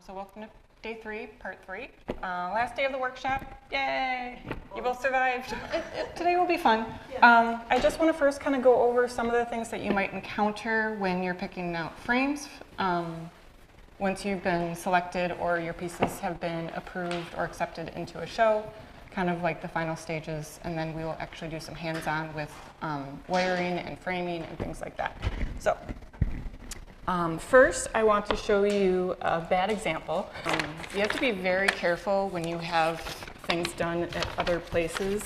So welcome to day 3, part 3. Last day of the workshop. Yay! You both survived. Today will be fun. I just want to first kind of go over some of the things that you might encounter when you're picking out frames. Once you've been selected or your pieces have been approved or accepted into a show, kind of like the final stages, and then we will actually do some hands-on with wiring and framing and things like that. So. First, I want to show you a bad example. You have to be very careful when you have things done at other places,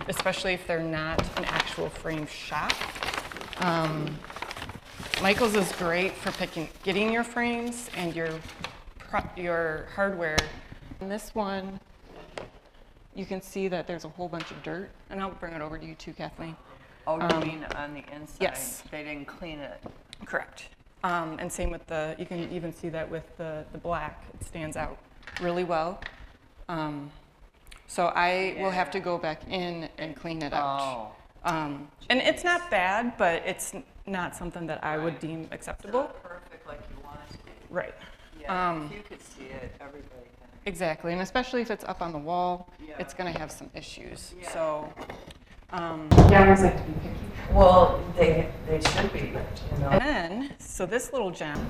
especially if they're not an actual frame shop. Michael's is great for getting your frames and your hardware. In this one, you can see that there's a whole bunch of dirt, and I'll bring it over to you too, Kathleen. Oh, you mean on the inside? Yes. They didn't clean it. Correct. And same with you can even see that with the black, it stands out really well. So I will have to go back in and clean it out. Oh. And it's not bad, but it's not something that I would deem acceptable. It's not perfect like you want it to be. Right. Yeah, if you could see it, everybody can. Exactly, and especially if it's up on the wall, Yeah. it's going to have some issues. Yeah. So, yeah, I always like to be picky. Well, they should be, you know. And then, so this little gem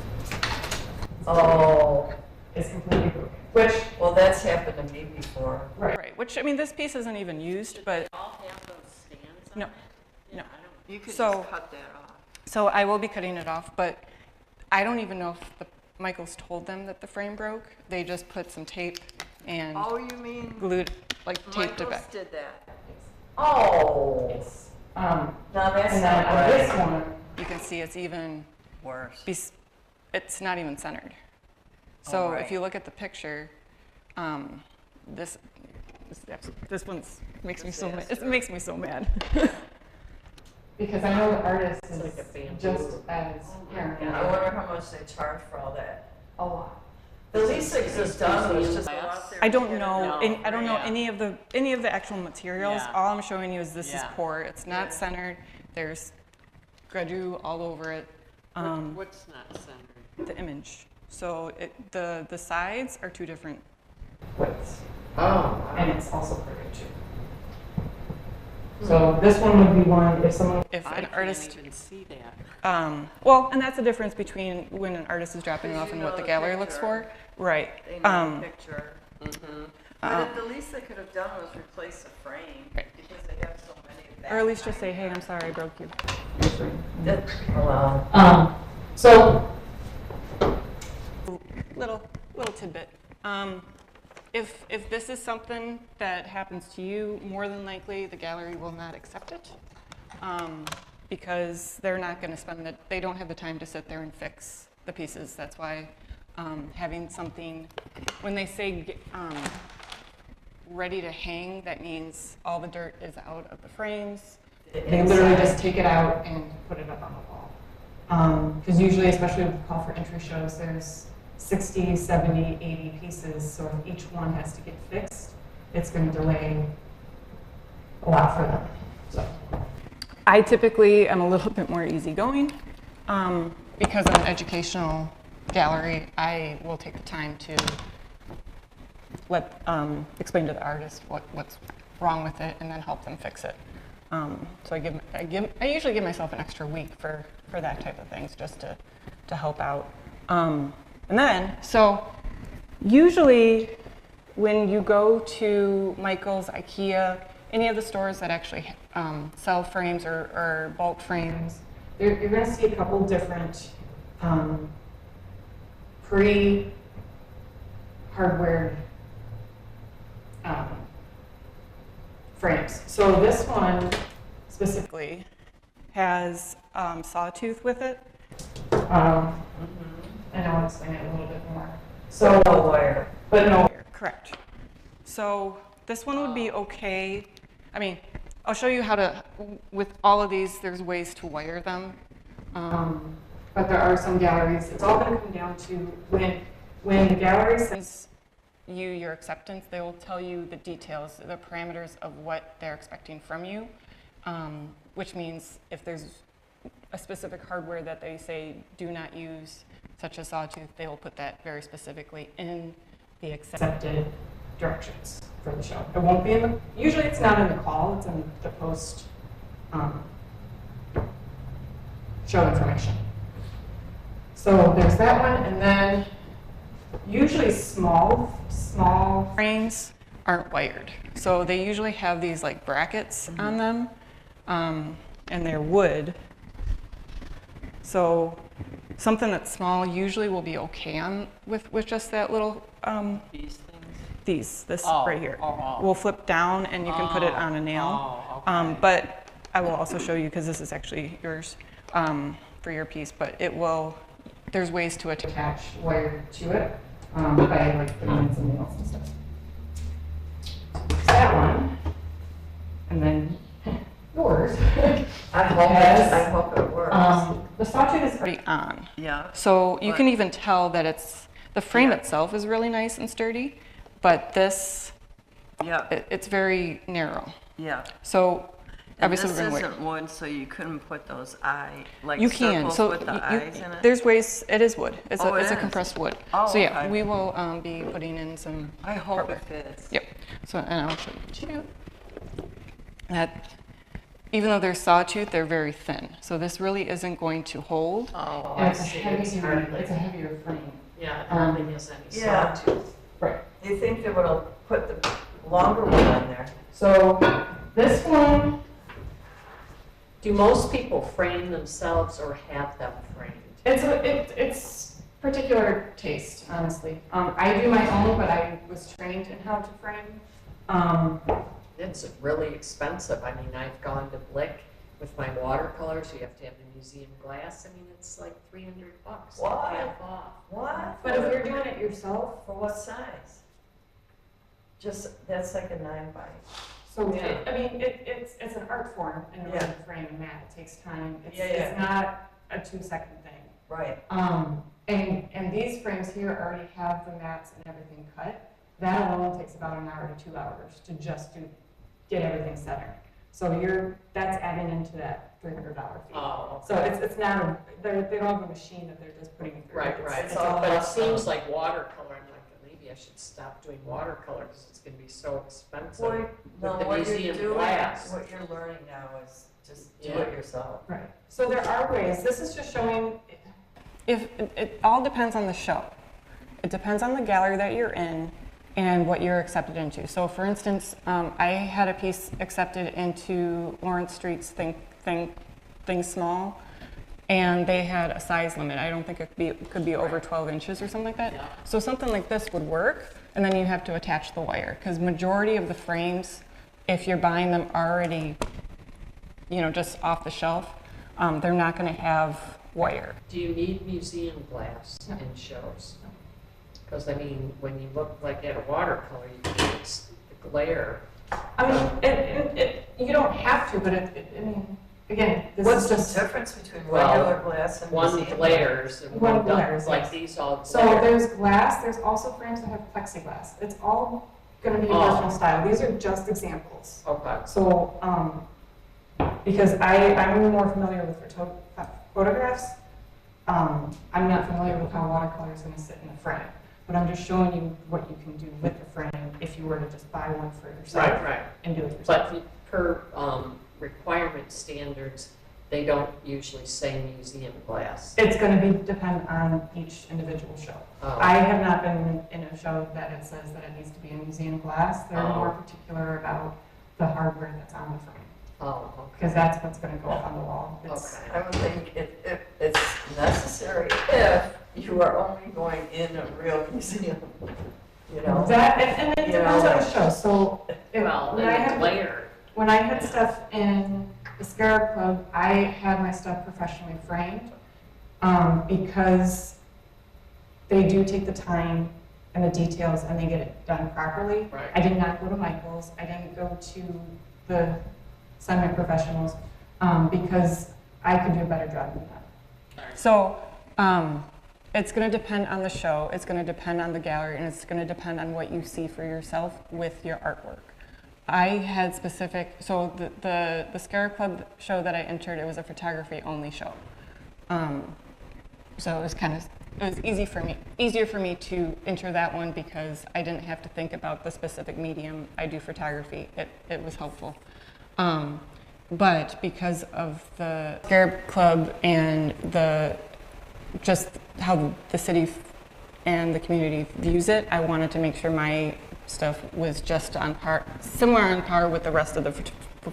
Oh. is completely broken. Which, Well, that's happened to me before. right. Which, I mean, this piece isn't even used, but All have those stands on no, it? no. I don't. You could So- just cut that off. So I will be cutting it off, but I don't even know if Michael's told them that the frame broke. They just put some tape and Oh, you mean glued, like taped it Michaels back. did that? Oh. Um, Now that's and then not on this right. one, you can see it's even, Worse. it's not even centered. So right. if you look at the picture, this one's makes me so mad. It Disaster. makes me so mad. Because I know the artist is like a bamboo. just as I wonder how much they charge for all that. a lot. The least they could have done was just go out there. I and don't get it know. done. I don't know Yeah. any of the actual materials. Yeah. All I'm showing you is this is Yeah. pour. It's not Yeah. centered. There's gradu all over it. What's not centered? The image. So the sides are two different widths, Oh. and it's also crooked too. So this one would be one if someone. if I an can't artist. even see that. Well, and that's the difference between when an artist is dropping it off You and know what the the gallery looks picture. for. Right. They know the picture. Mm-hmm. But the least they could have done was replace the frame, Right. because they have so many of that. Or at least just say, hey, I'm sorry, I broke you. That, well, So Little tidbit. If this is something that happens to you, more than likely the gallery will not accept it, because they're not going to spend they don't have the time to sit there and fix the pieces. That's why having something, when they say ready to hang, that means all the dirt is out of the frames. They literally just take it out and put it up on the wall. Because usually, especially with call for entry shows, there's 60, 70, 80 pieces, so if each one has to get fixed, it's going to delay a lot for them. So, I typically am a little bit more easygoing. Because of an educational gallery, I will take the time to explain to the artist what's wrong with it and then help them fix it. So I usually give myself an extra week for that type of things, just to help out. And then, so usually when you go to Michael's, IKEA, any of the stores that actually sell frames or bulk frames, you're going to see a couple different pre-hardware frames. So this one specifically has sawtooth with it. And I'll explain it a little bit more. So, no wire. but no wire, correct. So this one would be okay. I mean, I'll show you how to, with all of these, there's ways to wire them. But there are some galleries, it's all going to come down to when the gallery sends you your acceptance, they will tell you the details, the parameters of what they're expecting from you, which means if there's a specific hardware that they say do not use such as sawtooth, they will put that very specifically in the accepted directions for the show. It won't be in the, usually it's not in the call, it's in the post show information. So there's that one, and then usually small frames aren't wired. So they usually have these like brackets on them, and they're wood. So something that's small usually will be okay on with just that little These things? this Oh, right here. oh, oh. Will flip down and you can put it on a nail. Oh, okay. But I will also show you, because this is actually yours for your piece, but it will, there's ways to attach wire to it by like putting in some nails and stuff. That one, and then yours. I hope Yes. I hope it works. The sawtooth is already on. Yeah. So you But- can even tell that the frame Yeah. itself is really nice and sturdy, but this, Yeah, it's very narrow. yeah. So And obviously this we're going to isn't wood, so you couldn't put those like You can. circles So with the eyes in it? there's ways. It is wood. It's Oh, a it it's a is? compressed wood. Oh, So yeah, okay. we will be putting in some. I hope hardware. it fits. Yep. So and I'll show you that. Even though they're sawtooth, they're very thin. So this really isn't going to hold. Oh, And I it's a see. heavy. It's hardly, It's a heavier frame. yeah, it hardly has any Yeah. sawtooth. Right. You think they would put the longer one on there? So this one. Do most people frame themselves or have them framed? It's particular taste, honestly. I do my own, but I was trained in how to frame. It's really expensive. I mean, I've gone to Blick with my watercolors. You have to have the museum glass. I mean, it's like $300. Why? Half off. What? But if you're doing it yourself, For what size? Just, that's like a 9 by. so Yeah. it's an art form in order Yeah. to frame and mat. It takes time. It's Yeah, it's not a 2-second thing. Right. And these frames here already have the mats and everything cut. That alone takes about an hour to 2 hours to just get everything centered. So that's adding into that $300 fee. Oh, So it's not they don't have a machine that they're just putting it through. right, It's- right. it's all But it about- seems like watercolor. I'm like, maybe I should stop doing watercolor because it's going to be so expensive. Well, no, the what you're museum doing, glass. what you're learning now is just do Yeah. it yourself. Right. So there are ways. This is just showing. If it all depends on the show. It depends on the gallery that you're in and what you're accepted into. So, for instance, I had a piece accepted into Lawrence Street's Think Small, and they had a size limit. I don't think it could be over 12 inches or something like that. Yeah. So something like this would work, and then you have to attach the wire, because majority of the frames, if you're buying them already, just off the shelf, they're not going to have wire. Do you need museum glass in shows? Because, I mean, when you look like at a watercolor, you can it's the glare. I mean, you don't have to, but again, this What's is the just. difference between Well, regular glass and One museum glares and One one glares, doesn't, like yes. these all So glare. there's glass, there's also frames that have plexiglass. It's all going to be Oh. personal style. These are just examples. Okay. So, because I'm more familiar with photographs, I'm not familiar with how watercolor is going to sit in the frame. But I'm just showing you what you can do with the frame if you were to just buy one for yourself Right. and do it yourself. But per requirement standards, they don't usually say museum glass. It's going to depend on each individual show. Oh. I have not been in a show that it says that it needs to be a museum glass. They're Oh. more particular about the hardware that's on the frame, Oh, because that's what's going to go up on the wall. It's- okay. I would think it's necessary if you are only going in a real museum, That, and it You depends know. on the show. So Well, when I and the had glare. when I had stuff in the Scarab Club, I had my stuff professionally framed because they do take the time and the details and they get it done properly. Right. I did not go to Michael's. I didn't go to the semi-professionals because I could do a better job than that. So it's going to depend on the show, it's going to depend on the gallery, and it's going to depend on what you see for yourself with your artwork. I had specific, so the Scarab Club show that I entered, it was a photography only show. So it was kind of it was easier for me to enter that one because I didn't have to think about the specific medium. I do photography. It was helpful. But because of the Scarab Club and just how the city and the community views it, I wanted to make sure my stuff was just similar on par with the rest of the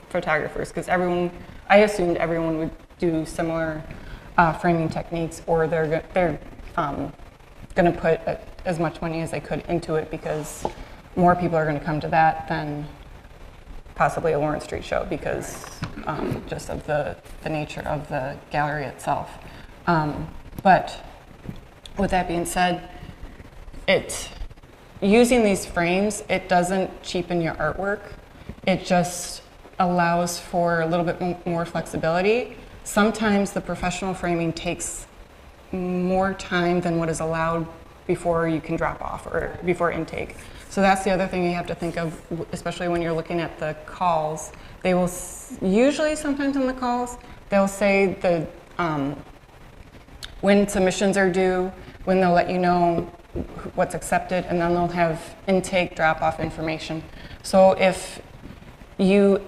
photographers, because I assumed everyone would do similar framing techniques, or they're going to put as much money as they could into it, because more people are going to come to that than possibly a Lawrence Street show, because just of the nature of the gallery itself. But with that being said, using these frames, it doesn't cheapen your artwork. It just allows for a little bit more flexibility. Sometimes the professional framing takes more time than what is allowed before you can drop off or before intake. So that's the other thing you have to think of, especially when you're looking at the calls. They will usually, sometimes in the calls, they'll say when submissions are due, when they'll let you know what's accepted, and then they'll have intake drop-off information. So if you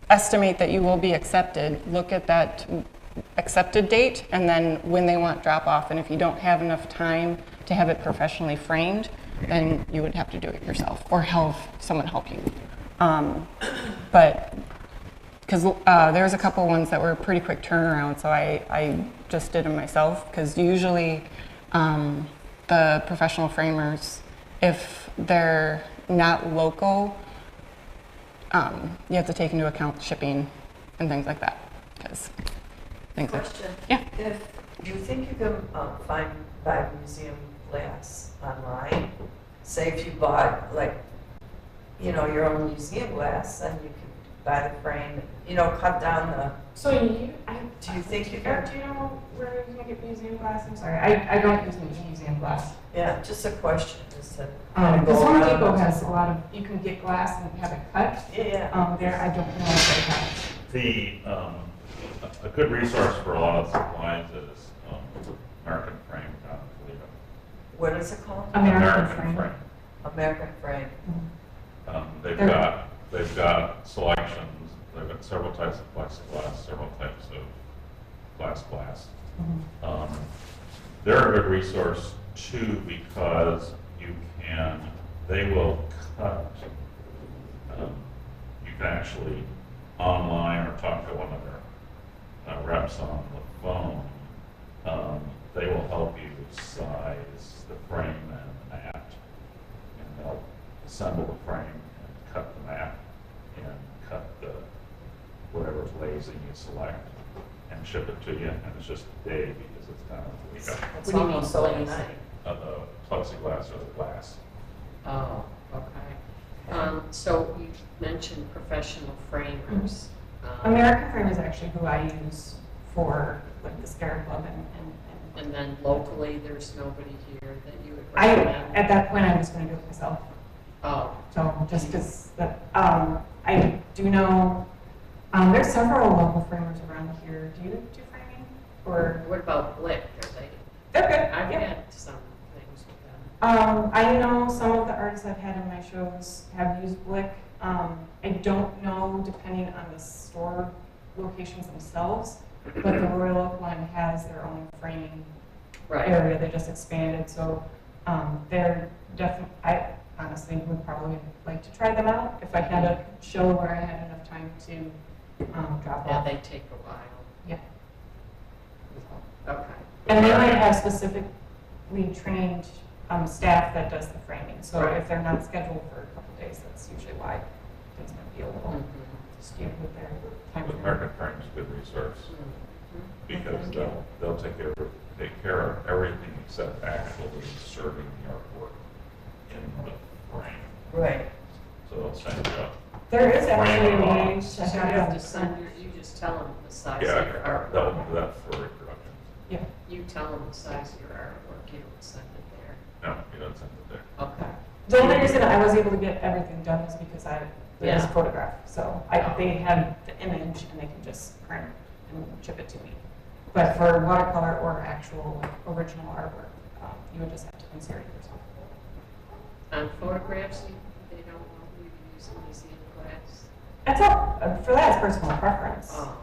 estimate that you will be accepted, look at that accepted date and then when they want drop-off. And if you don't have enough time to have it professionally framed, then you would have to do it yourself or have someone help you. But because there was a couple ones that were pretty quick turnaround, so I just did them myself, because usually the professional framers, if they're not local, you have to take into account shipping and things like that. Question. Yeah. Do you think you can buy museum glass online? Say if you bought your own museum glass, then you could buy the frame, cut down the. So Do you think you can? Do you know where you can get museum glass? I'm sorry, I don't use museum glass. Yeah, just a question. Just to Because Home Depot has a lot of, you can get glass and have it cut. Yeah. There, I don't know if they have. A good resource for a lot of supplies is American Frame down in Toledo. What is it called? American Frame. American Frame. They've got selections. They've got several types of plexiglass, several types of glass. They're a good resource too, because they will cut. You can actually online or talk to one of their reps on the phone. They will help you size the frame and the mat, and they'll assemble the frame and cut the mat and cut whatever's lazy you select and ship it to you, and it's just a day because it's kind of It's What do you mean, almost overnight. the plexiglass or the glass. Oh, okay. So you mentioned professional framers. American Frame is actually who I use for like the Scarab Club And then locally, there's nobody here that you would I, recommend? at that point, I was going to do it myself. Oh, So just because I do know, there's several local framers around here. Do you do framing? Or what about Blick? Are they? they're good. I've yeah. had some things with them. I know some of the artists I've had in my shows have used Blick. I don't know, depending on the store locations themselves, but the Royal Oak one has their own framing Right. area. They just expanded, so they're definitely. I honestly would probably like to try them out if I had a show where I had enough time to drop Yeah, off. they take a while. Yeah. Okay. And they might have specifically trained staff that does the framing. So Right. if they're not scheduled for a couple days, that's usually why things might be a little Mhm. skewed with their time. But American Frame's a good resource because they'll take care of everything except actually inserting the artwork in the frame. Right. So they'll send you up. There is actually a Frame way on. to So you have have to send you just tell them the size of Yeah, your they'll artwork. do that for reproductions. Yeah. You tell them the size of your artwork, you don't send it there. No, you don't send it there. Okay. The only reason I was able to get everything done is because it was Yeah. photographed. So they have the image and they can just print and ship it to me. But for watercolor or actual like, original artwork, you would just have to insert it yourself. On photographs, they don't want you to use museum glass? That's all, for that, it's personal preference. Oh,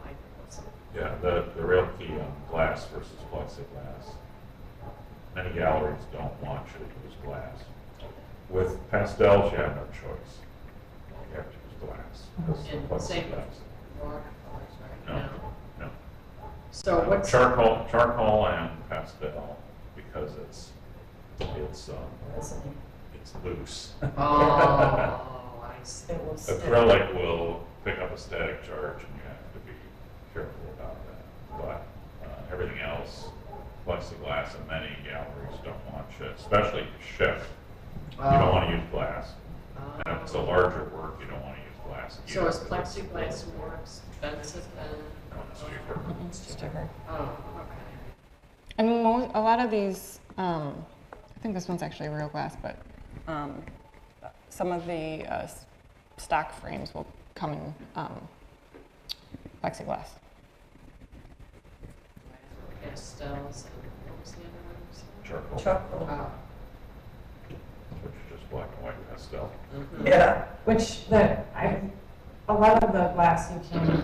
I wasn't. Yeah, the real key on glass versus plexiglass. Many galleries don't want you to use glass. With pastels, you have no choice. You have to use glass. Because And of same plexiglass. with watercolors right No, now. no. So what's, Charcoal and pastel, because it's Resonate. it's loose. oh, I see. It will stick. Acrylic will pick up a static charge, and you have to be careful about that. But everything else, plexiglass, and many galleries don't want you, especially to ship. You don't want to use glass. And if it's a larger work, you don't want to use glass. So either, is because it's plexiglass more expensive than? No, it's cheaper. It's just different. Oh, okay. I mean, a lot of these, I think this one's actually real glass, but some of the stock frames will come in plexiglass. Pastels and what was the other one? Charcoal, Charcoal. Oh. which is just black and white pastel. Mhm. Yeah. Which a lot of the glass you can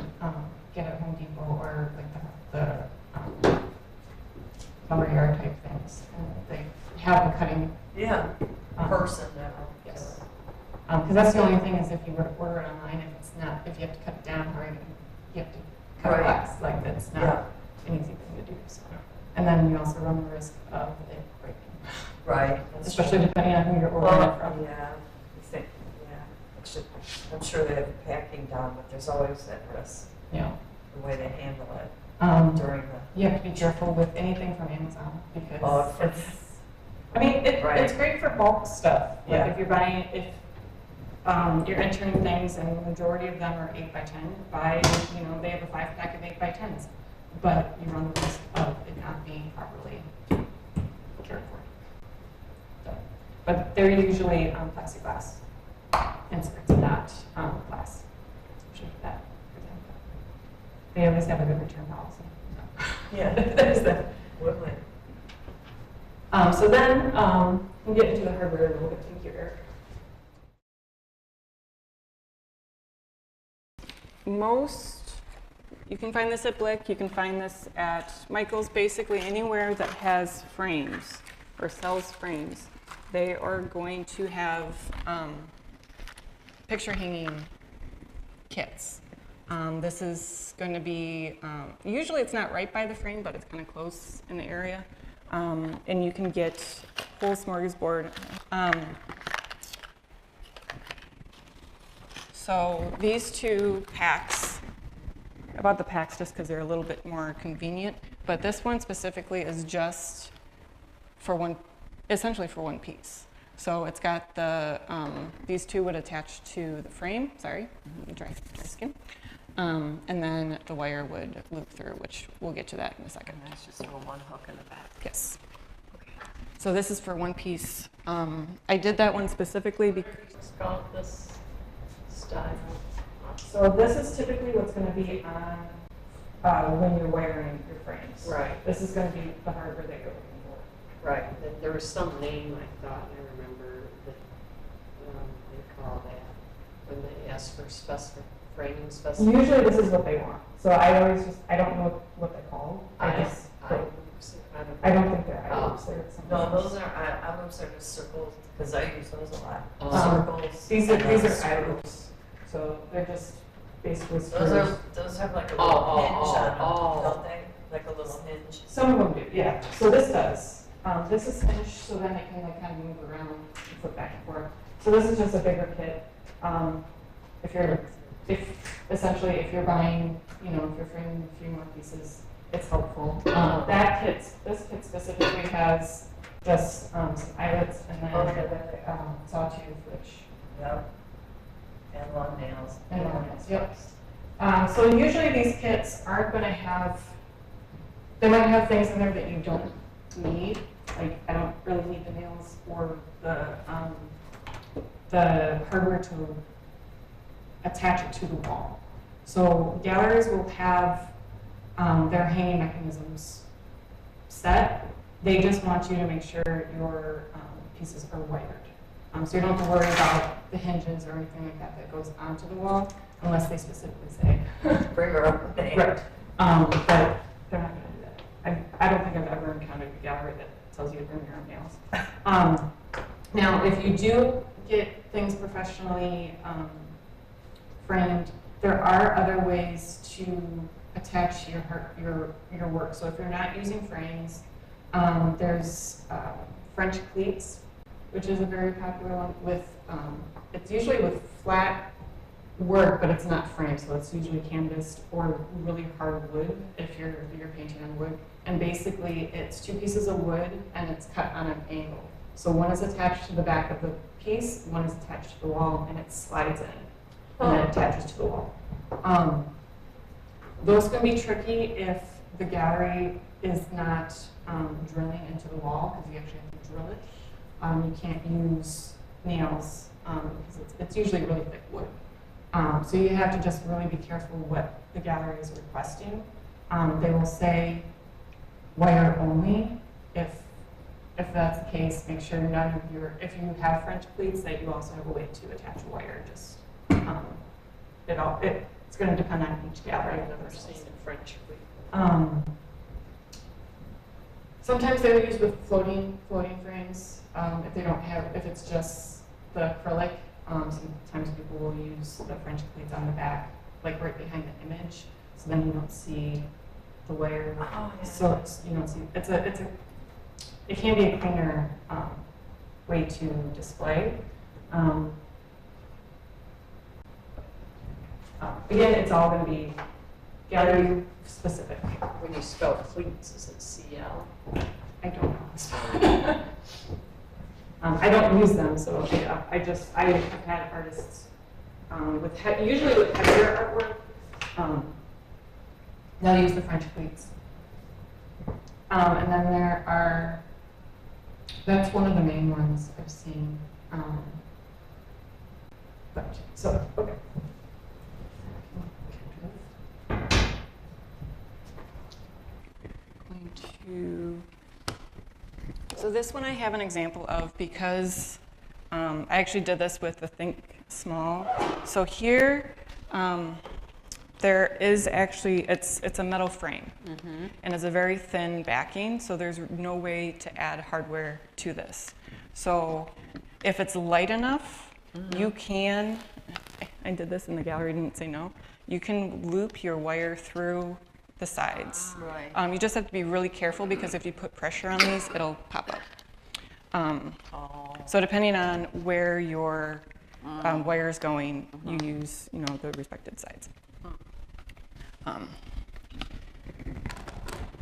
get at Home Depot or like the lumberyard type things, and they have a cutting. Yeah. um, Person now. Yes. Because that's the only thing is if you were to order it online, if you have to cut it down, or you have to cut Right. glass, like that's Yeah. not an easy thing to do. So. And then you also run the risk of it breaking, Right. That's especially true. depending on who you're ordering Well, it from. yeah, I think, yeah. I'm sure they have the packing down, but there's always that risk, You know, the way they handle it during the. you have to be careful with anything from Amazon because Oh, it's. I mean, Right. it's great for bulk stuff. Like Yeah. if you're buying, if you're entering things and the majority of them are 8x10, they have a 5-pack of 8x10s, but you run the risk of it not being properly cared for. So, but they're usually plexiglass inserts, not glass. Should do that. They always have a good return policy. Yeah, there's that. Woodland. So then we'll get into the hardware a little bit. Thank you, Eric. You can find this at Blick, you can find this at Michael's, basically anywhere that has frames or sells frames. They are going to have picture hanging kits. This is going to be, usually it's not right by the frame, but it's kind of close in the area. And you can get whole smorgasbord. So these two packs, I bought the packs just because they're a little bit more convenient, but this one specifically is just for essentially for one piece. So it's got the, these two would attach to the frame, sorry, dry skin. And then the wire would loop through, which we'll get to that in a second. And that's just a little one hook in the back. Yes. So this is for one piece. I did that one specifically because. Just call it this style. So this is typically what's going to be on when you're wiring your frames. Right. This is going to be the hardware that you're looking for. Right, there was some name I thought, I remember that, they call that, when they ask for framing specifications. Usually this is what they want. So I don't know what they're called. I don't think they're items. They're something No, else. those are, those are just circles, because I use those a lot. Circles. These are and items. So they're just basically screws. Those have like a Oh, little oh, hinge on them, oh, oh. don't they? Like a little hinge. Some of them do, yeah. So this does. This is hinged, so then it can like kind of move around and flip back and forth. So this is just a bigger kit. If you're buying, if you're framing a few more pieces, it's helpful. This kit specifically has just some eyelets and then sawtooth, which. Yep. And long nails. And long nails, yep. So usually these kits aren't going to have. They might have things in there that you don't need. Like I don't really need the nails or the hardware to attach it to the wall. So galleries will have their hanging mechanisms set. They just want you to make sure your pieces are wired. So you don't have to worry about the hinges or anything like that that goes onto the wall unless they specifically say. Bring her up. Right. But they're not going to do that. I don't think I've ever encountered a gallery that tells you to bring your own nails. Now, if you do get things professionally framed, there are other ways to attach your work. So if you're not using frames, there's French cleats, which is a very popular one. With it's usually with flat work, but it's not framed, so it's usually canvas or really hard wood if you're painting on wood. And basically, it's 2 pieces of wood and it's cut on an angle. So one is attached to the back of the piece, one is attached to the wall, and it slides in and then attaches to the wall. Those can be tricky if the gallery is not drilling into the wall, because you actually have to drill it. You can't use nails because it's usually really thick wood. So you have to just really be careful what the gallery is requesting. They will say wire only. If that's the case, make sure none of if you have French pleats, that you also have a way to attach a wire. Just it's going to depend on each gallery. I've never seen a French pleat. Sometimes they will use with floating frames. If they don't have, if it's just the acrylic, sometimes people will use the French pleats on the back, like right behind the image, so then you don't see the wire. Oh, yeah. So you don't see. It can be a cleaner way to display. Again, it's all going to be gallery specific. When you spell cleats, is it CL? I don't know. I don't use them, so I have had artists usually with heavier artwork. They'll use the French pleats, and then there are. That's one of the main ones I've seen. But so okay. So this one I have an example of because I actually did this with the Think Small. So here, there is actually, it's a metal frame, and it's a very thin backing, so there's no way to add hardware to this. So if it's light enough, you can, I did this and the gallery didn't say no, you can loop your wire through the sides. Right. You just have to be really careful because if you put pressure on these, it'll pop up. So depending on where your wire is going, you use the respective sides.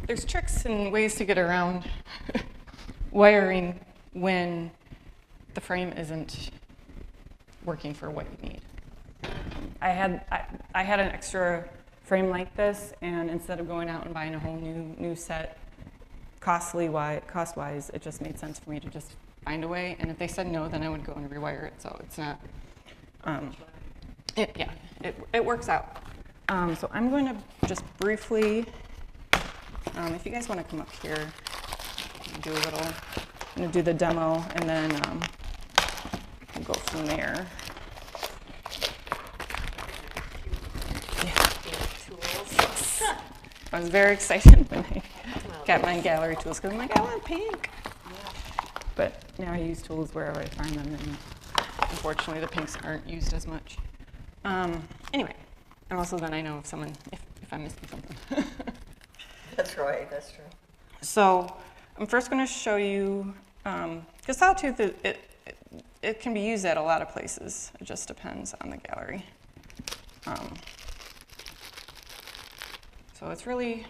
There's tricks and ways to get around wiring when the frame isn't working for what you need. I had an extra frame like this, and instead of going out and buying a whole new set, cost-wise, it just made sense for me to just find a way. And if they said no, then I would go and rewire it. So it's not. It works out. So I'm going to just briefly, if you guys want to come up here, do a little. I'm going to do the demo, and then we'll go from there. I was very excited when I got my gallery tools because I'm like, I want pink. But now I use tools wherever I find them, and unfortunately the pinks aren't used as much. Anyway, and also then I know if I'm missing something. That's right, that's true. So I'm first going to show you, because Sawtooth, it can be used at a lot of places. It just depends on the gallery. So it's really,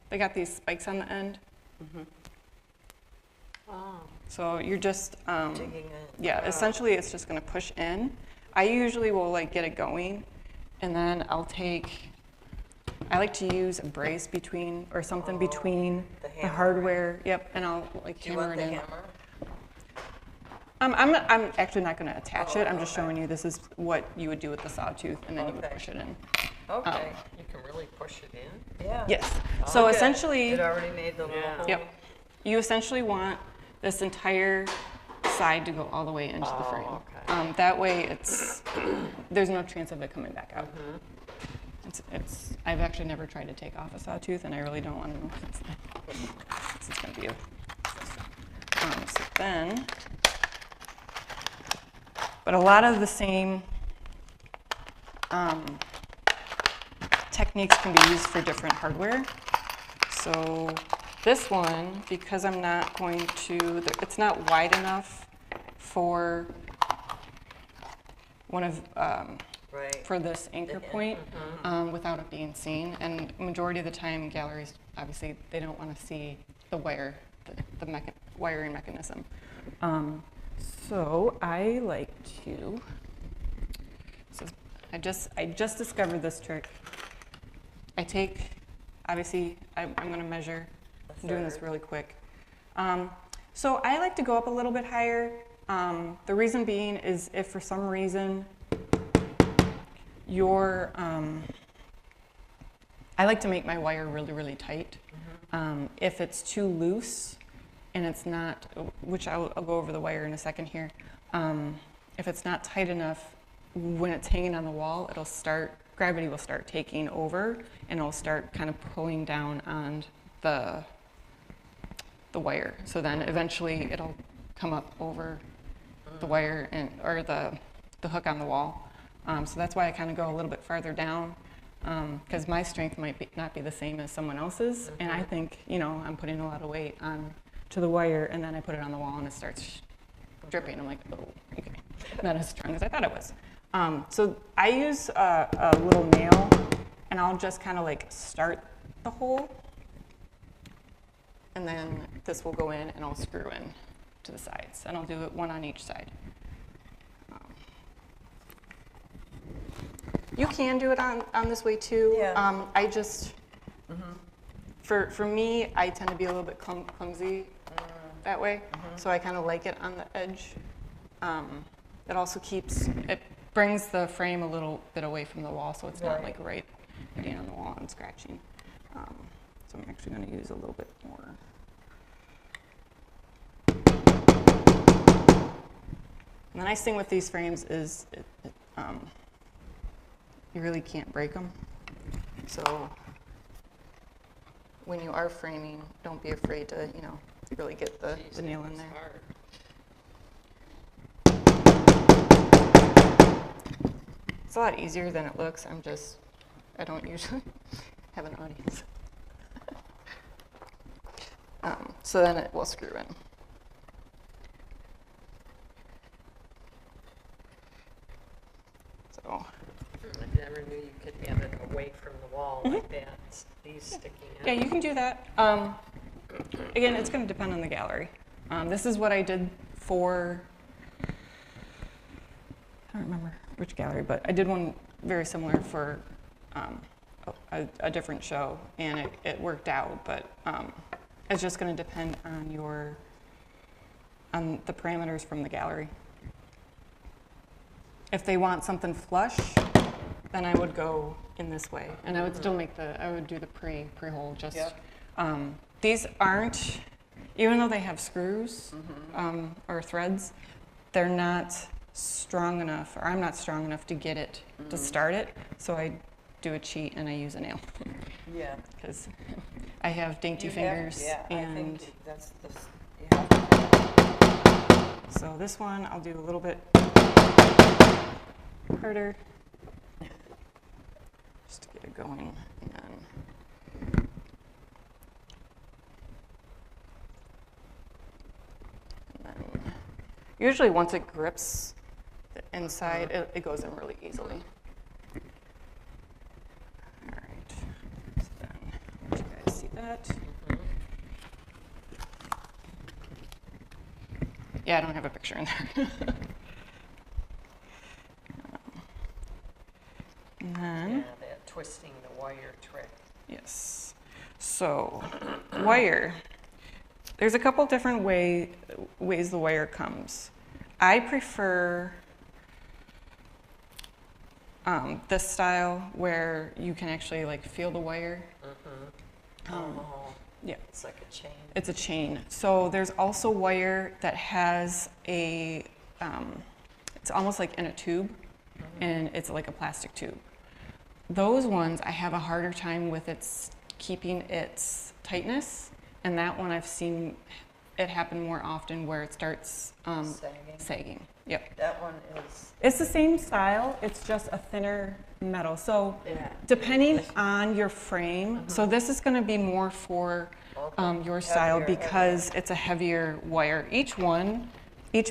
they got these spikes on the end. So you're just, Digging in. yeah, essentially it's just going to push in. I usually will get it going, and then I like to use a brace between, or something between the hardware. Yep, and I'll Do you hammer want it the in. hammer? I'm actually not going to attach it. I'm just showing you this is what you would do with the Sawtooth, and then you would push it in. Okay, you can really really push it in? Yeah. Yes. So Okay. essentially, It already made the little Yeah. hole. yep, you essentially want this entire side to go all the way into the Oh, frame. okay. That way, there's no chance of it coming back out. Mhm. I've actually never tried to take off a sawtooth, and I really don't want to know. This is going to be so then, but a lot of the same techniques can be used for different hardware. So this one, because I'm not going to, it's not wide enough for one of, Right. for this anchor The- point without it being seen. And majority of the time, galleries, obviously, they don't want to see the wire, the wiring mechanism. So I like to, so I just discovered this trick. I take, obviously, I'm going to measure. I'm doing this really quick. So I like to go up a little bit higher. The reason being is if for some reason I like to make my wire really, really tight. If it's too loose and it's not, which I'll go over the wire in a second here. If it's not tight enough, when it's hanging on the wall, gravity will start taking over and it'll start kind of pulling down on the wire. So then eventually it'll come up over the wire or the hook on the wall. So that's why I kind of go a little bit farther down because my strength might not be the same as someone else's. And I think, I'm putting a lot of weight to the wire and then I put it on the wall and it starts dripping. I'm like, oh, okay, not as strong as I thought it was. So I use a little nail and I'll just kind of like start the hole and then this will go in and I'll screw in to the sides and I'll do it one on each side. You can do it on this way too. Yeah. I just, for me, I tend to be a little bit clumsy that way. So I kind of like it on the edge. It also it brings the frame a little bit away from the wall so it's not like right hitting on the wall and scratching. So I'm actually going to use a little bit more. And the nice thing with these frames is you really can't break them. So when you are framing, don't be afraid to, really get the nail in there. Hard. It's a lot easier than it looks. I don't usually have an audience. So then it will screw in. So. I never knew you could have it away from the wall like that, these sticking out. Yeah, you can do that. Again, it's going to depend on the gallery. This is what I did for, I don't remember which gallery, but I did one very similar for a different show, and it worked out, but it's just going to depend on on the parameters from the gallery. If they want something flush, then I would go in this way, and I would still I would do the pre-hole just. These aren't, even though they have screws or threads, they're not strong enough, or I'm not strong enough to get it to start it. So I do a cheat and I use a nail Yeah. because I have dainty You have- fingers, yeah, I and think that's the, you have to- so this one I'll do a little bit harder just to get it going. And then usually once it grips the inside, it goes in really easily. All right, so then let you guys see that. Yeah, I don't have a picture in there. And then, Yeah, that twisting the wire trick. yes. So, wire. There's a couple different ways the wire comes. I prefer this style where you can actually like feel the wire. Um, Oh, yeah. it's like a chain. It's a chain. So there's also wire that has a, it's almost like in a tube, and it's like a plastic tube. Those ones I have a harder time with its keeping its tightness, and that one I've seen it happen more often where it starts Sagging. sagging. Yep. That one is, It's the same style, it's just a thinner metal. So yeah. depending on your frame, so this is going to be more for your style Heavier, because it's a heavier wire. Each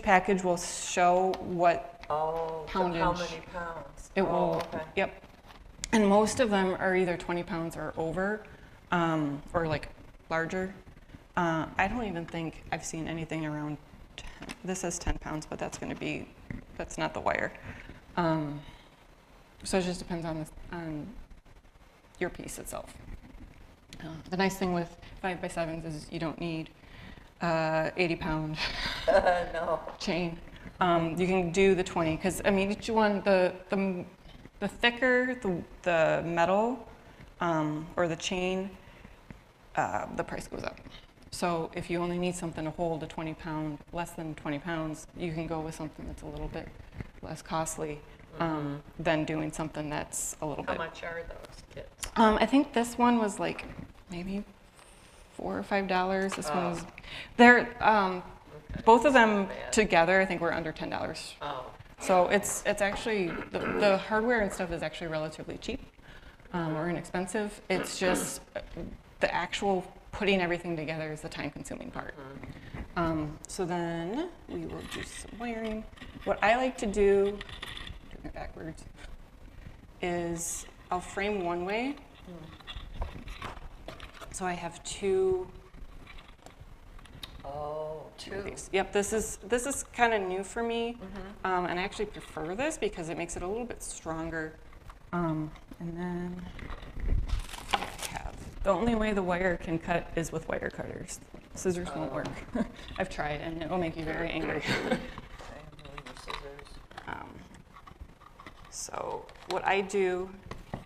package will show what Oh, how poundage. many pounds? It Oh, will, okay. yep. And most of them are either 20 pounds or over, or like larger. I don't even think I've seen anything around 10. This says 10 pounds, but that's that's not the wire. So it just depends on your piece itself. The nice thing with 5x7s is you don't need 80-pound No. chain. You can do the 20 because I mean each one the thicker the metal or the chain, the price goes up. So if you only need something to hold a 20-pound, less than 20 pounds, you can go with something that's a little bit less costly than doing something that's a little How bit. much are those kits? I think this one was like maybe $4 or $5. This one Oh. was. They're Okay, both of that's them not bad. together. I think were under $10. Oh, So it's actually the hardware and stuff is actually relatively cheap or inexpensive. It's just the actual putting everything together is the time-consuming part. So then we will do some wiring. What I like to do, doing it backwards, is I'll frame one way. So I have two. Oh, two. These. Yep, this is kind of new for me, and I actually prefer this because it makes it a little bit stronger. And then I have the only way the wire can cut is with wire cutters. Scissors won't work. I've tried, and it will make you very angry. So what I do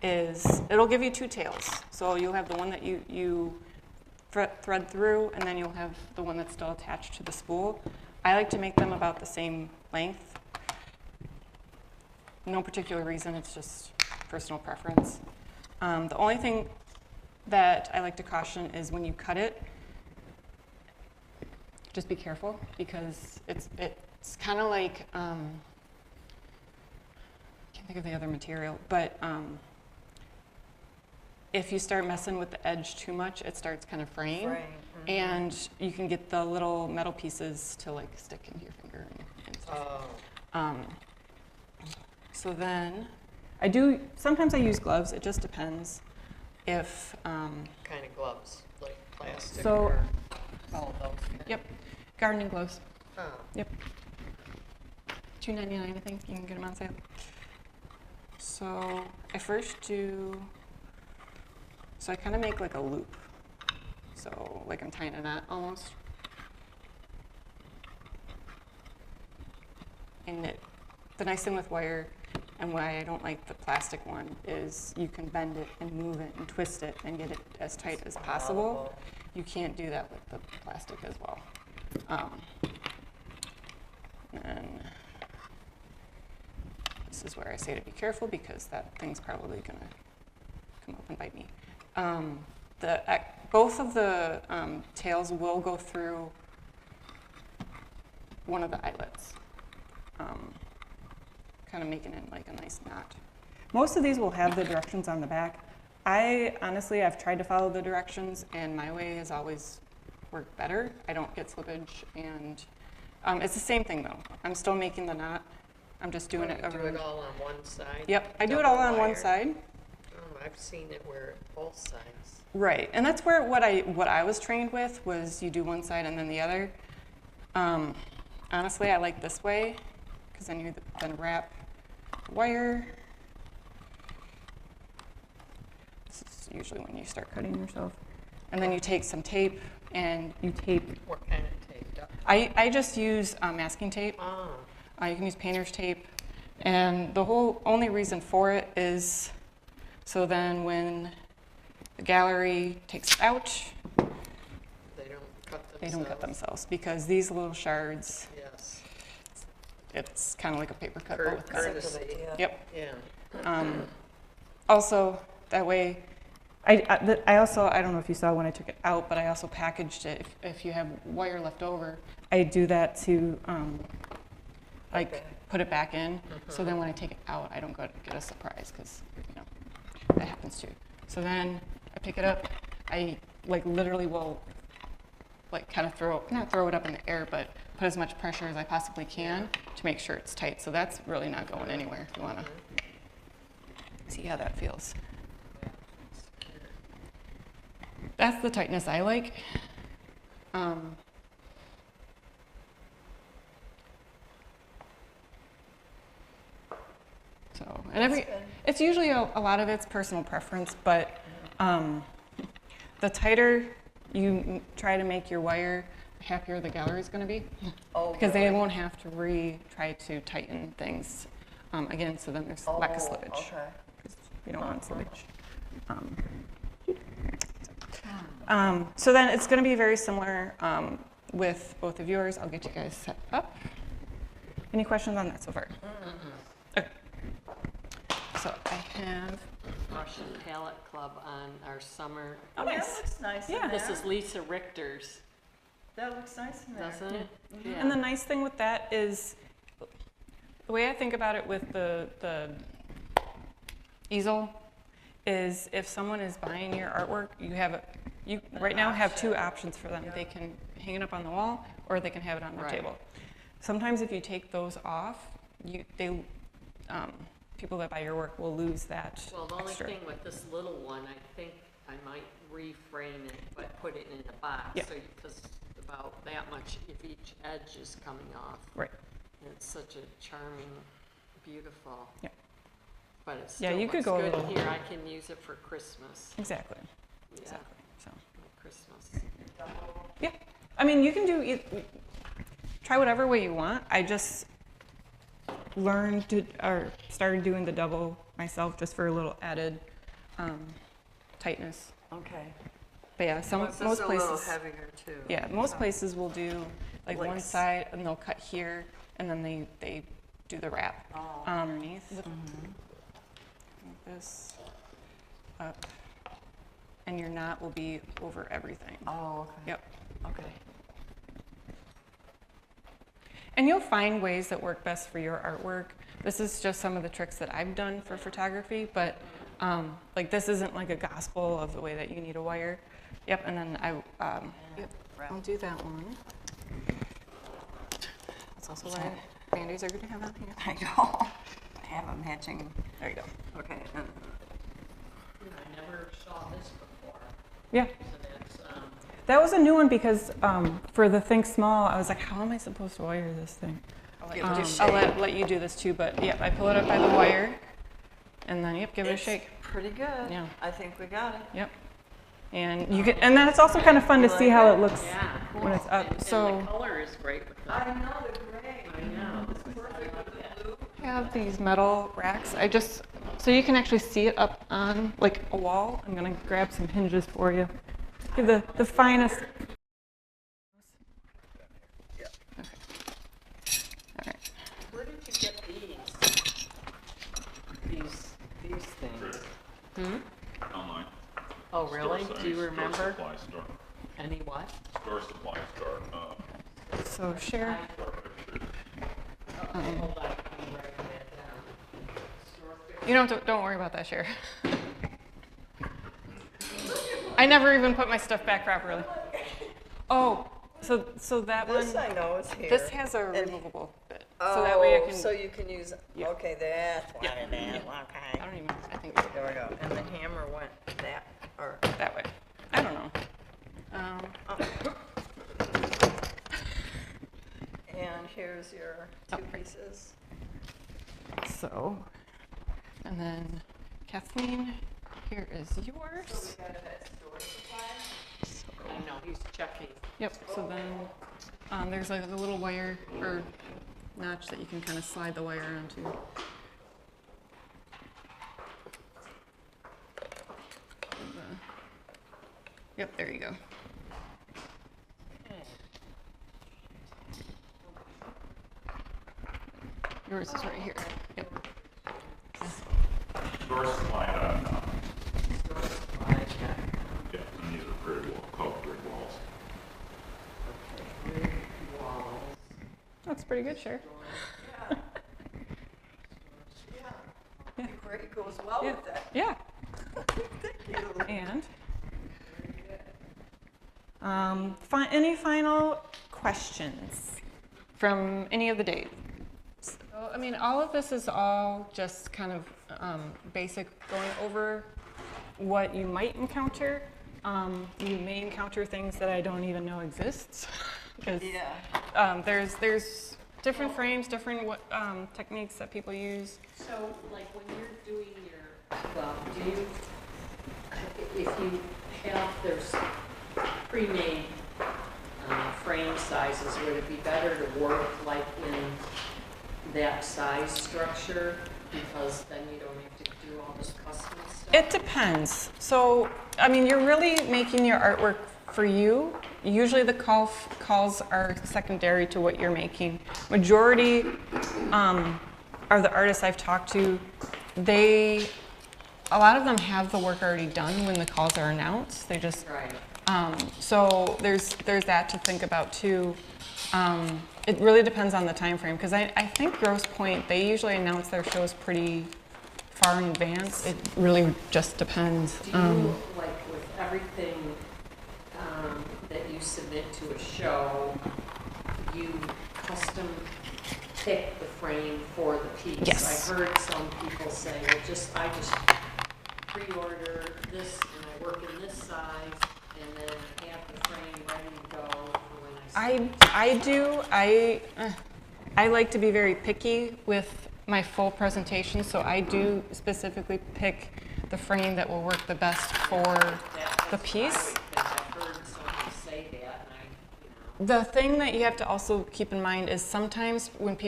is it'll give you two tails. So you'll have the one that you thread through, and then you'll have the one that's still attached to the spool. I like to make them about the same length. No particular reason, it's just personal preference. The only thing that I like to caution is when you cut it, just be careful because it's kind of like, I can't think of the other material, but if you start messing with the edge too much, it starts kind of fraying. And you can get the little metal pieces to like stick into your finger and stuff. oh, So then sometimes I use gloves, it just depends if, kind of gloves, like plastic So- or all those. yep, gardening gloves, Oh, $2.99 I think, you can get them on sale. So I kind of make like a loop. So like I'm tying a knot almost. And the nice thing with wire and why I don't like the plastic one is you can bend it and move it and twist it and get it as tight as possible. You can't do that with the plastic as well. And this is where I say to be careful because that thing's probably gonna come up and bite me. Both of the tails will go through one of the eyelets, kind of making it like a nice knot. Most of these will have the directions on the back. I've tried to follow the directions, and my way has always worked better. I don't get slippage, and it's the same thing though. I'm still making the knot. I'm just doing it you do around. it all on one side? Yep, I do it all on Double one wire. side. I've seen it where both sides. Right, and that's where what I was trained with was you do one side and then the other. Honestly, I like this way because then you then wrap the wire. This is usually when you start cutting yourself, and then you take some tape and you tape. What kind of tape? I just use masking tape. Oh, You can use painter's tape. And the whole only reason for it is so then when the gallery takes it out, They don't cut themselves. they don't cut themselves because these little shards, Yes, it's kind of like a paper cut but with cuts. courtesy, Yep. yeah. Also, that way, I also, I don't know if you saw when I took it out, but I also packaged it. If you have wire left over, I do that to like put it back in. So then when I take it out, I don't get a surprise because you know that happens too. So then I pick it up. I like literally will like kind of not throw it up in the air, but put as much pressure as I possibly can to make sure it's tight. So that's really not going anywhere. If you want to see how that feels. That's the tightness I like. So, and it's usually a lot of it's personal preference, but the tighter you try to make your wire, the happier the gallery is going to be. Oh, Because they really? won't have to try to tighten things again, so then there's lack of slippage. Okay. We don't want slippage. So then it's going to be very similar with both of yours. I'll get you guys set up. Any questions on that so far? Okay. So I have. Russian Palette Club on our summer. Oh, nice. that looks nice in Yeah. This there. is Lisa Richter's, That looks nice in there. doesn't it? Yeah. And the nice thing with that is, the way I think about it with the easel is if someone is buying your artwork, you right now have two options for them. They can hang it up on the wall or they can have it on their Right. table. Sometimes if you take those off, people that buy your work will lose that Well, the only extra. thing with this little one, I think I might reframe it, but put it in a box. Yeah. So, because about that much, if each edge is coming off. Right. And it's such a charming, beautiful. Yeah. But it Yeah, still you could looks go a good little- here. I can use it for Christmas. Exactly. Yeah, Exactly. So. Christmas. Yeah, I mean, you can try whatever way you want. I just started doing the double myself just for a little added tightness. Okay. But yeah, most places, heavier too. yeah, most places will do like one Lace. side and they'll cut here and then they do the wrap Oh. underneath. Like this up, and your knot will be over everything. Oh, okay. Yep. Okay. And you'll find ways that work best for your artwork. This is just some of the tricks that I've done for photography, but like this isn't like a gospel of the way that you need a wire. Yep, and then I'll do that one. That's also why bandies are good to have on here. I know. I have a matching. There you go. Okay. I never saw this before, Yeah, so that's, that was a new one because for the Think Small, I was like, how am I supposed to wire this thing? Give it a I'll shake. let you do this too, but yep, I pull it up by the wire, and then yep, give it a It's shake. Pretty good. Yeah. I think we got it. Yep. And you can, and then it's also kind of fun to You see like how it? it looks yeah, cool. when it's up. And So the color is great with I that. know, the gray. I know. Perfect with the blue. I have these metal racks. So you can actually see it up on like a wall. I'm gonna grab some hinges for you. Give the finest. All right. Where did you get these things? Hmm? Online. Oh, really? Store- Do you store remember? Supply store. Any what? Store supply store. So share. Hold on, I'm writing that down. Store You don't worry about that, Cher. I never even put my stuff back properly. Oh, so that This one. I know is here. This has a And- removable bit, so that way I can. So you can use, Yeah. okay, that's why Yeah. it is, I okay. don't even. I think There we go. And the hammer went that, or, that way. I don't know. and here's your Oh, two right. pieces. So, and then Kathleen, here is yours. I know, he's checking. Yep. So then there's like a little wire or notch that you can kind of slide the wire onto. Yep, there you go. Yours is right here. Yep. Door supply.com. Store supply, yeah. Yeah, and these are grid wall, called grid walls. Okay, grid walls. That's pretty good, Cher. Yeah. Yeah. Great, goes well with that. Yeah. Thank you. And any final questions from any of the days? So, I mean, all of this is all just kind of basic, going over what you might encounter. You may encounter things that I don't even know exists. Because Yeah. there's different frames, different techniques that people use. So, like when you're doing your, well, do you, if you have, there's pre-made frame sizes, would it be better to work like in that size structure? Because then you don't have to do all this custom stuff? It depends. So, I mean, you're really making your artwork for you. Usually the calls are secondary to what you're making. Majority of the artists I've talked to, a lot of them have the work already done when the calls are announced. They just, Right. so there's that to think about too. It really depends on the time frame, because I think Grosse Pointe, they usually announce their shows pretty far in advance. It really just depends. Do you, like with everything that you submit to a show, you custom pick the frame for the piece? Yes. I heard some people say, well, I just pre-order this and I work in this size and then have the frame ready to go for when I see I like to be very picky with my full presentation, so I do specifically pick the frame that will work the best for the piece. I've heard somebody say that, and The thing that you have to also keep in mind is sometimes if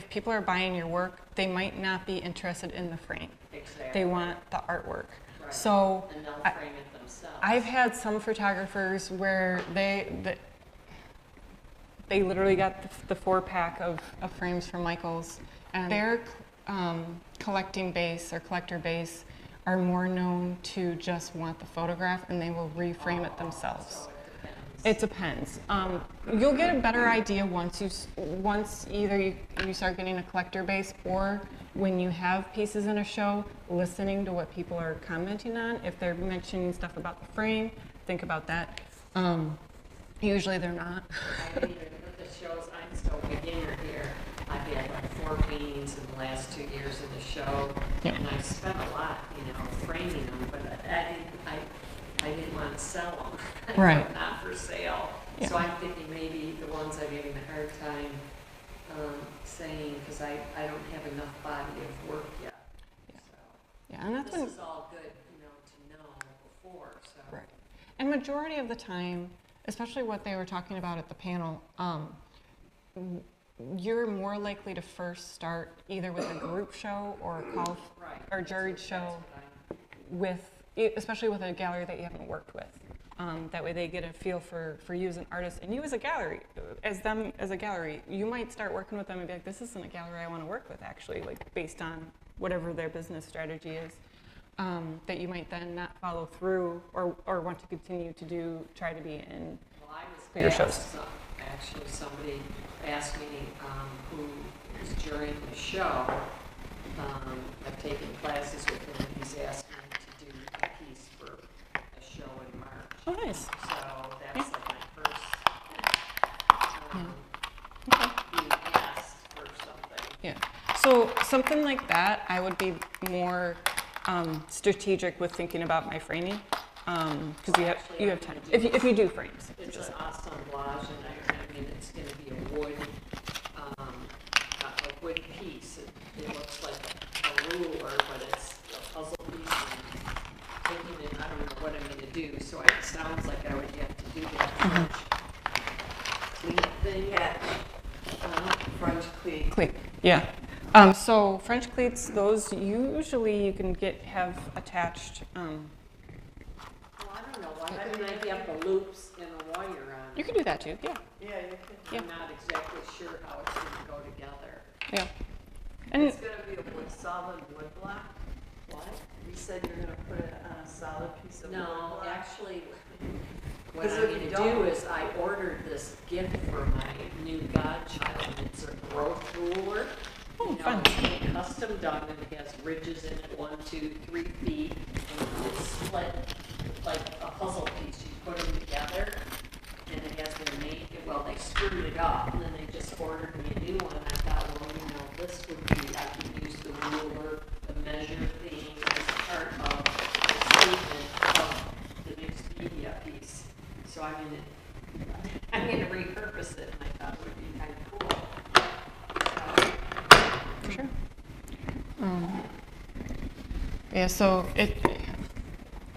people are buying your work, they might not be interested in the frame. exactly. They want the artwork. Right. So And they'll I- frame it themselves. I've had some photographers where they literally got the 4-pack of frames from Michaels, and their collecting base or collector base are more known to just want the photograph, and they will reframe it themselves. So It depends. You'll get a better idea once either you start getting a collector base, or when you have pieces in a show, listening to what people are commenting on. If they're mentioning stuff about the frame, think about that. Usually they're not. I mean, with the shows, I'm still a beginner here. I've had like 4 paintings in the last 2 years in the show, Yeah. and I spent a lot, framing them, but I didn't want to sell them. Right. Not for sale. Yeah. So I'm thinking maybe the ones I'm having a hard time saying, because I don't have enough body of work yet. Yeah. So Yeah, and that's this when. is all good, to know before, so. Right. And majority of the time, especially what they were talking about at the panel, you're more likely to first start either with a group show or a call Right. or juried That's show what especially with a gallery that you haven't worked with. That way they get a feel for you as an artist, and you as a gallery, as a gallery, you might start working with them and be like, this isn't a gallery I want to work with, actually, like based on whatever their business strategy is. That you might then not follow through or want to continue to try to be in. Well, I was For your shows. asked, actually, somebody asked me who is during the show. I've taken classes with him, and he's asked me to do a piece for a show in March. Oh, nice. So that's like my first Okay. being asked for something. Yeah. So something like that, I would be more strategic with thinking about my framing, because you have time. If you do frames. It's an assemblage, and I mean, it's going to be a wood piece. It looks like a ruler, but it's a puzzle piece. And thinking it, I don't know what I'm going to do, so it sounds like I would have to do that French pleat thing Yeah. front French cleat. Cleat, yeah. So French cleats, those usually you can have attached. Well, I don't know, why couldn't I have the loops and a wire on You it? can do that too, yeah, Yeah, you can. yeah. I'm not exactly sure how it's gonna go together. Yeah. And It's gonna be a solid wood block. What? You said you're gonna put it on a solid piece of wood No, block. actually, what 'Cause I'm if you gonna do don't- is I ordered this gift for my new godchild. It's a growth ruler. Oh, You know, fun. it's custom done and it has ridges in it, 1, 2, 3 feet. And it's split like a puzzle piece. You put them together and it has their name. Well, they screwed it up and then they just ordered me a new one. And I thought, well, you know, this would be, I could use the ruler, the measure thing as part of the statement of the mixed media piece. So I'm gonna repurpose it and I thought it would be kind of cool. for sure. Yeah, so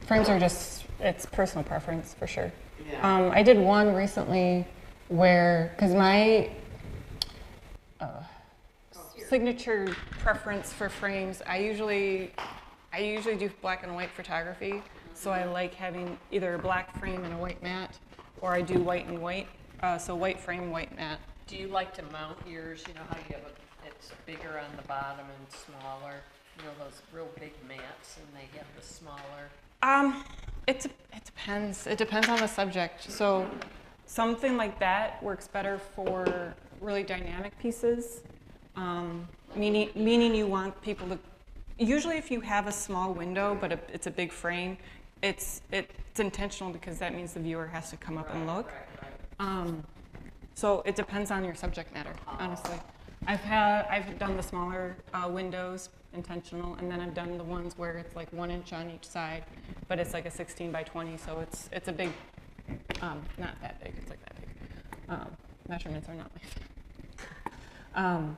frames are just, it's personal preference for sure. Yeah. I did one recently where, because my signature preference for frames, I usually do black and white photography, so I like having either a black frame and a white mat, or I do white and white, so white frame, white mat. Do you like to mount yours, you know how you have it's bigger on the bottom and smaller, you know, those real big mats and they have the smaller? It depends. It depends on the subject. So something like that works better for really dynamic pieces, meaning you want people to. Usually, if you have a small window but it's a big frame, it's intentional because that means the viewer has to come up and look. Right. So it depends on your subject matter, honestly. I've done the smaller windows, intentional, and then I've done the ones where it's like 1 inch on each side, but it's like a 16 by 20, so it's a big, not that big, it's like that big. Measurements are not like that.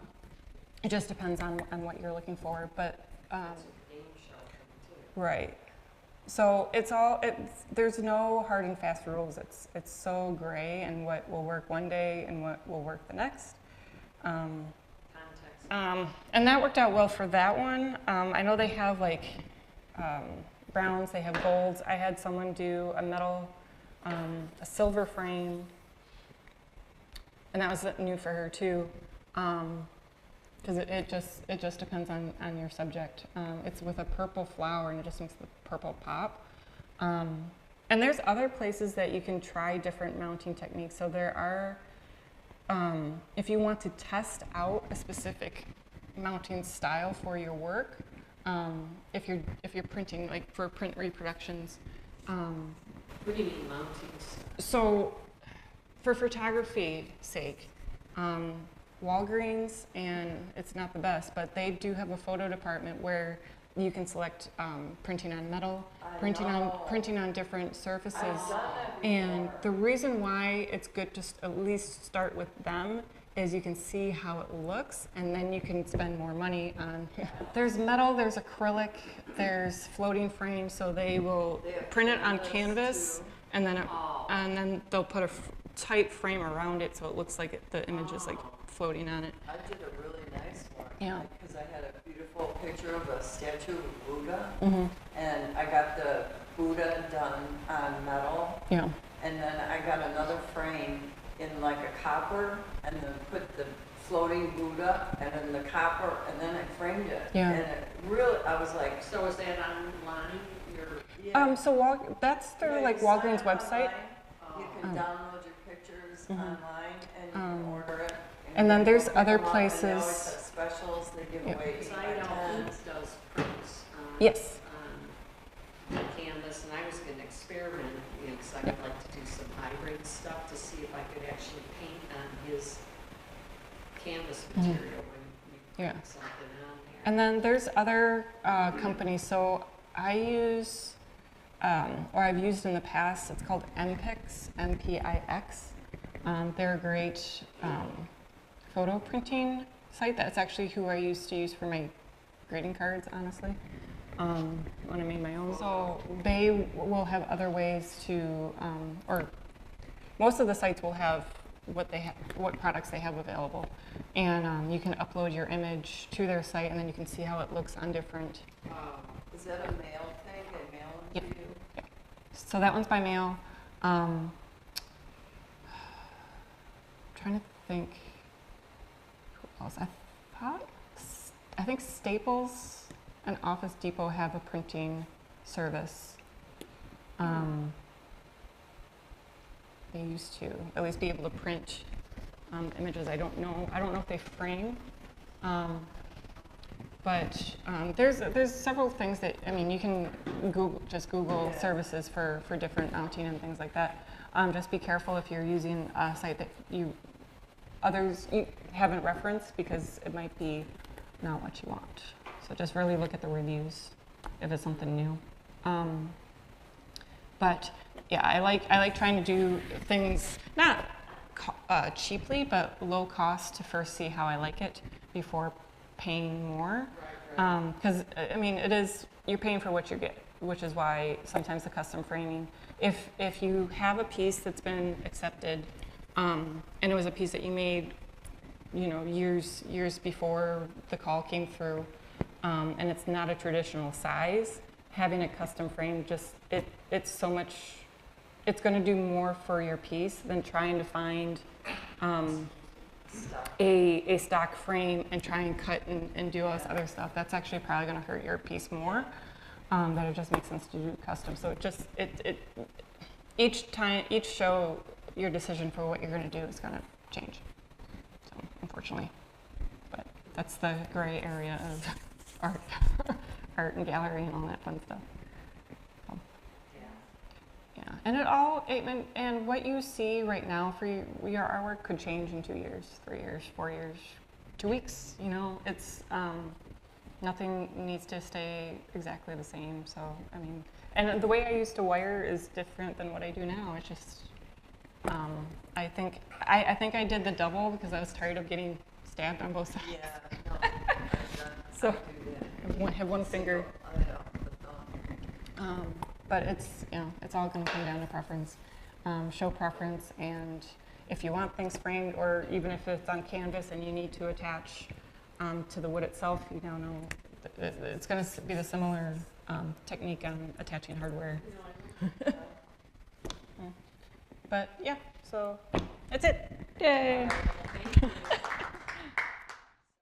It just depends on what you're looking for, but right. So there's no hard and fast rules. It's so gray and what will work one day and what will work the next. Context. And that worked out well for that one. I know they have like browns, they have golds. I had someone do a metal, a silver frame, and that was new for her too. Because it just depends on your subject. It's with a purple flower and it just makes the purple pop. And there's other places that you can try different mounting techniques. So there are, if you want to test out a specific mounting style for your work, if you're printing, like for print reproductions. What do you mean mounting stuff? So for photography sake, Walgreens, and it's not the best, but they do have a photo department where you can select printing on metal, printing on different surfaces. And the reason why it's good to at least start with them is you can see how it looks, and then you can spend more money on. There's metal, there's acrylic, there's floating frames, so they will print it on canvas, and then they'll put a tight frame around it so it looks like the image is like floating on it. I did a really nice one. Yeah. Because I had a beautiful picture of a statue of Buddha, Mm-hmm. and I got the Buddha done on metal, Yeah. and then I got another frame in like a copper, and then put the floating Buddha, and then the copper, and then I framed it. Yeah. And it really, I was like, So is that online? yeah. So that's their Yeah, like you sign Walgreens up website. online, You can download your pictures online, and you can order it. And then you there's pick other them up, and they always places- have specials, they give Yeah. away Because 8 I by know 10s. Foods does prints Yes. on canvas, and I was going to experiment, you know, because I would like to do some hybrid stuff to see if I could actually paint on his canvas material when you Yeah. put something on there. And then there's other companies. So I use, or I've used in the past, it's called MPix, MPIX. They're a great photo printing site. That's actually who I used to use for my greeting cards, honestly, when I made my own. So they will have other ways to, or most of the sites will have what they have, what products they have available. And you can upload your image to their site, and then you can see how it looks on different. Is that a mail thing? They mail them to you? So that one's by mail. Trying to think who else. I think Staples and Office Depot have a printing service. They used to at least be able to print images. I don't know if they frame. But there's several things that, I mean, you can Google services for different mounting and things like that. Just be careful if you're using a site that others haven't referenced, because it might be not what you want. So just really look at the reviews if it's something new. But yeah, I like trying to do things not cheaply, but low cost to first see how I like it before paying more. Because I mean, you're paying for what you get, which is why sometimes the custom framing, if you have a piece that's been accepted, and it was a piece that you made, years before the call came through, and it's not a traditional size, having a custom frame it's so much, it's going to do more for your piece than trying to find a stock frame and try and cut and do all this other stuff. That's actually probably going to hurt your piece more. That it just makes sense to do custom. So each show, your decision for what you're going to do is going to change. So unfortunately, but that's the gray area of art and gallery and all that fun stuff. So, yeah, and what you see right now for your artwork could change in 2 years, 3 years, 4 years, 2 weeks. It's nothing needs to stay exactly the same. So I mean, and the way I used to wire is different than what I do now. It's just I think I did the double because I was tired of getting stabbed on both sides. Yeah, no, I've done, So- I do that. Have one finger. I know, But it's all going to come down to preference, show preference, and if you want things framed, or even if it's on canvas and you need to attach to the wood itself, it's going to be the similar technique on attaching hardware. But yeah, so that's it. Yay! Thank you.